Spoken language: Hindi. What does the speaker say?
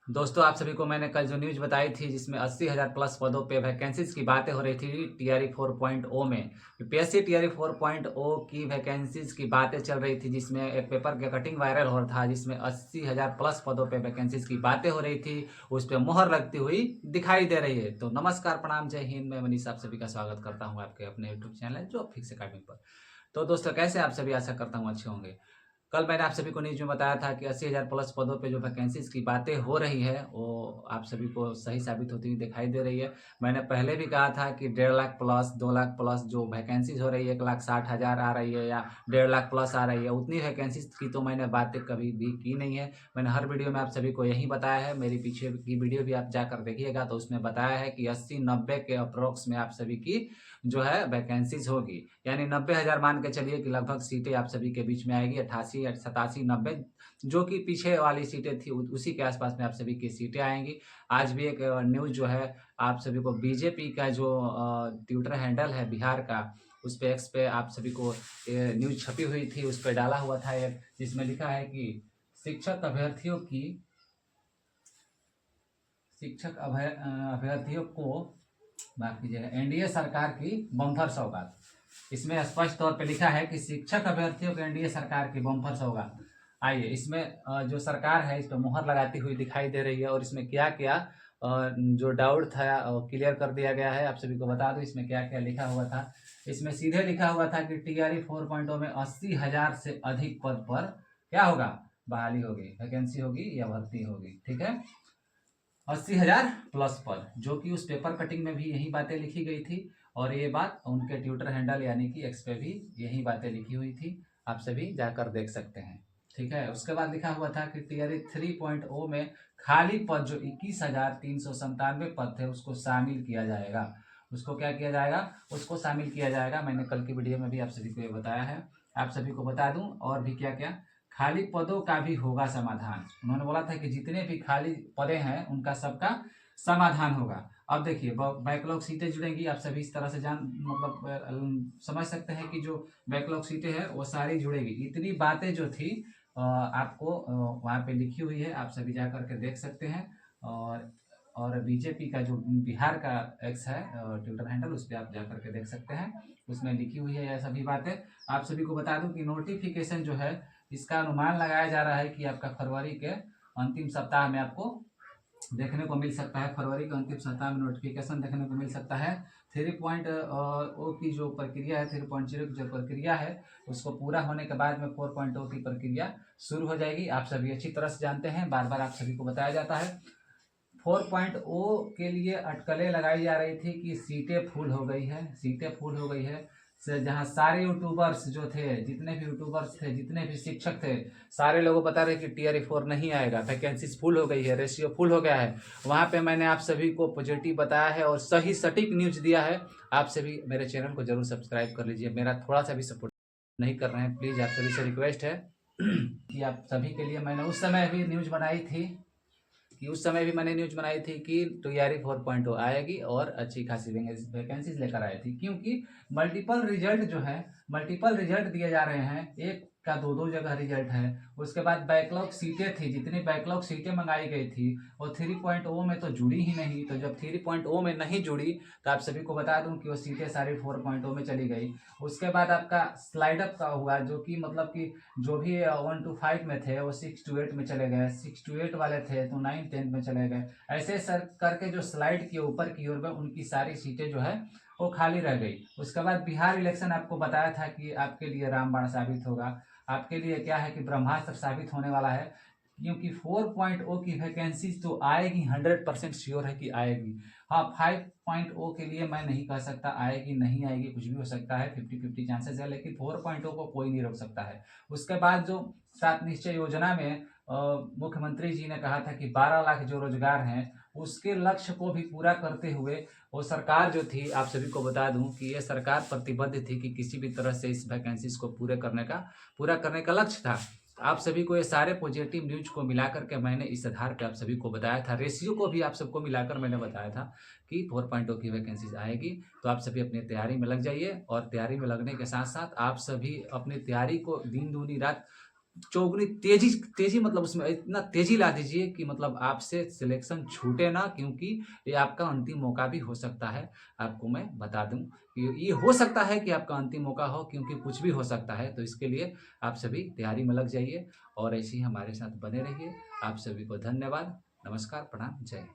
दोस्तों आप सभी को मैंने कल जो न्यूज़ बताई थी जिसमें 80,000 प्लस पदों पे वैकेंसीज की बातें हो रही थी टीआरई 4.0 में। यूपीएससी टीआरई 4.0 की वैकेंसीज की बातें चल रही थी जिसमें एक पेपर का कटिंग वायरल हो रहा था जिसमें 80,000 प्लस पदों पे वैकेंसीज की बातें हो रही थी। उस पर मोहर लगती हुई दिखाई दे रही है। तो नमस्कार, प्रणाम, जय हिंद। मैं मनीष आप सभी का स्वागत करता हूँ आपके अपने यूट्यूब चैनल जो फिक्स एकेडमी पर। तो दोस्तों कैसे आप सभी, आशा करता हूँ अच्छे होंगे। कल मैंने आप सभी को न्यूज़ में बताया था कि 80,000 प्लस पदों पे जो वैकेंसीज की बातें हो रही है वो आप सभी को सही साबित होती हुई दिखाई दे रही है। मैंने पहले भी कहा था कि 1.5 लाख प्लस 2 लाख प्लस जो वैकेंसीज हो रही है 1,60,000 आ रही है या 1.5 लाख प्लस आ रही है, उतनी वैकेंसीज की तो मैंने बातें कभी भी की नहीं है। मैंने हर वीडियो में आप सभी को यही बताया है। मेरी पीछे की वीडियो भी आप जाकर देखिएगा तो उसमें बताया है कि 80-90 के अप्रोक्स में आप सभी की जो है वैकेंसीज होगी, यानी 90,000 मान के चलिए कि लगभग सीटें आप सभी के बीच में आएगी। 88, 87, 90 जो कि पीछे वाली सीटें थी उसी के आसपास में आप सभी की सीटें आएंगी। आज भी एक न्यूज़ जो है आप सभी को बीजेपी का जो ट्विटर हैंडल है बिहार का, उस पे एक्स पे आप सभी को न्यूज़ छपी हुई थी, उस पर डाला हुआ था एक, जिसमें लिखा है कि शिक्षक अभ्यर्थियों की अभ्यर्थियों को माफ कीजिएगा, एनडीए सरकार की बम्पर सौगात। इसमें स्पष्ट तौर पे लिखा है कि शिक्षक अभ्यर्थियों को एनडीए सरकार की बम्पर सौगात। आइए इसमें जो सरकार है इस पर मुहर लगाती हुई दिखाई दे रही है और इसमें क्या क्या जो डाउट था क्लियर कर दिया गया है। आप सभी को बता दूं इसमें क्या क्या लिखा हुआ था। इसमें सीधे लिखा हुआ था कि टीआरई 4.0 में 80,000 से अधिक पद पर क्या होगा, बहाली होगी, वैकेंसी होगी या भर्ती होगी। ठीक है, 80,000 प्लस पद, जो कि उस पेपर कटिंग में भी यही बातें लिखी गई थी और ये बात उनके ट्विटर हैंडल यानी कि एक्स पे भी यही बातें लिखी हुई थी। आप सभी जाकर देख सकते हैं। ठीक है, उसके बाद लिखा हुआ था कि टीआरई 3.0 में खाली पद जो 21,397 पद थे उसको शामिल किया जाएगा। उसको क्या किया जाएगा, उसको शामिल किया जाएगा। मैंने कल की वीडियो में भी आप सभी को ये बताया है। आप सभी को बता दूं और भी क्या क्या, खाली पदों का भी होगा समाधान। उन्होंने बोला था कि जितने भी खाली पदे हैं उनका सबका समाधान होगा। अब देखिए बैकलॉग सीटें जुड़ेंगी, आप सभी इस तरह से जान मतलब समझ सकते हैं कि जो बैकलॉग सीटें हैं वो सारी जुड़ेगी। इतनी बातें जो थी आपको वहाँ पे लिखी हुई है, आप सभी जा करके देख सकते हैं। और बीजेपी का जो बिहार का एक्स है ट्विटर हैंडल, उस पर आप जा करके देख सकते हैं, उसमें लिखी हुई है यह सभी बातें। आप सभी को बता दूं कि नोटिफिकेशन जो है इसका अनुमान लगाया जा रहा है कि आपका फरवरी के अंतिम सप्ताह में आपको देखने को मिल सकता है। फरवरी के अंतिम सप्ताह में नोटिफिकेशन देखने को मिल सकता है। 3.0 की जो प्रक्रिया है, 3.0 की जो प्रक्रिया है उसको पूरा होने के बाद में 4.0 की प्रक्रिया शुरू हो जाएगी। आप सभी अच्छी तरह से जानते हैं, बार बार आप सभी को बताया जाता है। 4.0 के लिए अटकलें लगाई जा रही थी कि सीटें फुल हो गई है, सीटें फुल हो गई है। जहाँ सारे यूट्यूबर्स जो थे, जितने भी यूट्यूबर्स थे, जितने भी शिक्षक थे, सारे लोगों बता रहे कि टीआरई 4 नहीं आएगा, वैकेंसीज फुल हो गई है, रेशियो फुल हो गया है। वहाँ पे मैंने आप सभी को पॉजिटिव बताया है और सही सटीक न्यूज दिया है। आप सभी मेरे चैनल को जरूर सब्सक्राइब कर लीजिए, मेरा थोड़ा सा भी सपोर्ट नहीं कर रहे हैं प्लीज़, आप सभी से रिक्वेस्ट है कि आप सभी के लिए मैंने उस समय भी न्यूज बनाई थी कि उस समय भी मैंने न्यूज बनाई थी कि टीआरई 4.0 आएगी और अच्छी खासी वैकेंसीज लेकर आई थी, क्योंकि मल्टीपल रिजल्ट जो है, मल्टीपल रिजल्ट दिए जा रहे हैं, एक का दो दो जगह रिजल्ट है। उसके बाद बैकलॉग सीटें थी, जितनी बैकलॉग सीटें मंगाई गई थी वो 3.0 में तो जुड़ी ही नहीं। तो जब 3.0 में नहीं जुड़ी तो आप सभी को बता दूं कि वो सीटें सारी 4.0 में चली गई। उसके बाद आपका स्लाइड अप का हुआ, जो कि मतलब कि जो भी 1 to 5 में थे वो 6 to 8 में चले गए, 6 to 8 वाले थे तो 9 10 में चले गए। ऐसे सर करके जो स्लाइड के ऊपर की ओर में उनकी सारी सीटें जो है वो खाली रह गई। उसके बाद बिहार इलेक्शन आपको बताया था कि आपके लिए रामबाण साबित होगा, आपके लिए क्या है कि ब्रह्मास्त्र साबित होने वाला है, क्योंकि 4.0 की वैकेंसी तो आएगी, 100% श्योर है कि आएगी। हाँ, 5.0 के लिए मैं नहीं कह सकता आएगी नहीं आएगी, कुछ भी हो सकता है, 50-50 चांसेस है, लेकिन 4.0 को कोई नहीं रोक सकता है। उसके बाद जो 7 निश्चय योजना में मुख्यमंत्री जी ने कहा था कि 12 लाख जो रोजगार हैं उसके लक्ष्य को भी पूरा करते हुए वो सरकार जो थी, आप सभी को बता दूं कि ये सरकार प्रतिबद्ध थी कि किसी भी तरह से इस वैकेंसीज को पूरा करने का लक्ष्य था। आप सभी को ये सारे पॉजिटिव न्यूज को मिलाकर के मैंने इस आधार पे आप सभी को बताया था, रेशियो को भी आप सबको मिलाकर मैंने बताया था कि 4.0 की वैकेंसीज आएगी। तो आप सभी अपनी तैयारी में लग जाइए और तैयारी में लगने के साथ साथ आप सभी अपनी तैयारी को दिन दूनी रात चौगुनी तेजी मतलब उसमें इतना तेजी ला दीजिए कि मतलब आपसे सिलेक्शन छूटे ना, क्योंकि ये आपका अंतिम मौका भी हो सकता है। आपको मैं बता दूं कि ये हो सकता है कि आपका अंतिम मौका हो, क्योंकि कुछ भी हो सकता है। तो इसके लिए आप सभी तैयारी में लग जाइए और ऐसे ही हमारे साथ बने रहिए। आप सभी को धन्यवाद, नमस्कार, प्रणाम, जय हिंद।